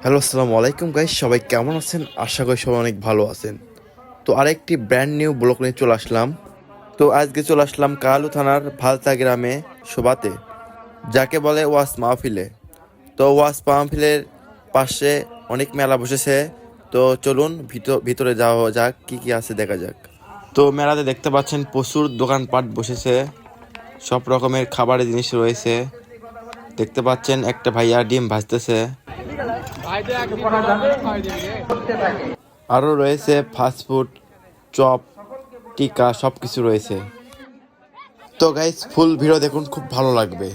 Hello, আসসালামু আলাইকুম guys. সবাই কেমন আছেন? আশা করি সবাই অনেক ভালো আছেন। তো আরেকটি ব্র্যান্ড নিউ ব্লগ নিয়ে চলে আসলাম। তো আজকে চলে আসলাম কালু থানার ভালতা গ্রামে শোভাতে, যাকে বলে ওয়াস মাহফিলে। তো ওয়াস মাহফিলের পাশে অনেক মেলা বসেছে। তো চলুন ভিতরে যাওয়া যাক, কি কি আছে দেখা যাক। তো মেলাতে দেখতে পাচ্ছেন প্রচুর দোকানপাট বসেছে, সব রকমের খাবারের জিনিস রয়েছে। দেখতে পাচ্ছেন একটা ভাইয়া ডিম ভাজতেছে। আরও রয়েছে ফাস্টফুড, চপ, টিকা, সব কিছু রয়েছে। তো গাইস, ফুল ভিডিও দেখুন, খুব ভালো লাগবে।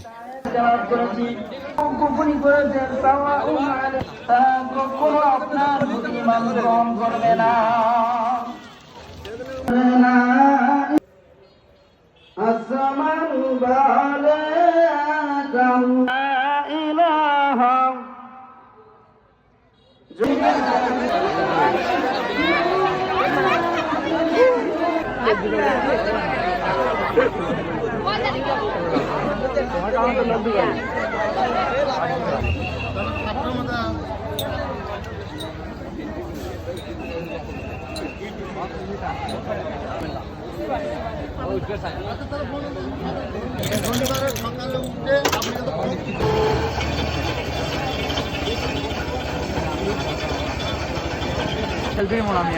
সেলফি মোড় আমি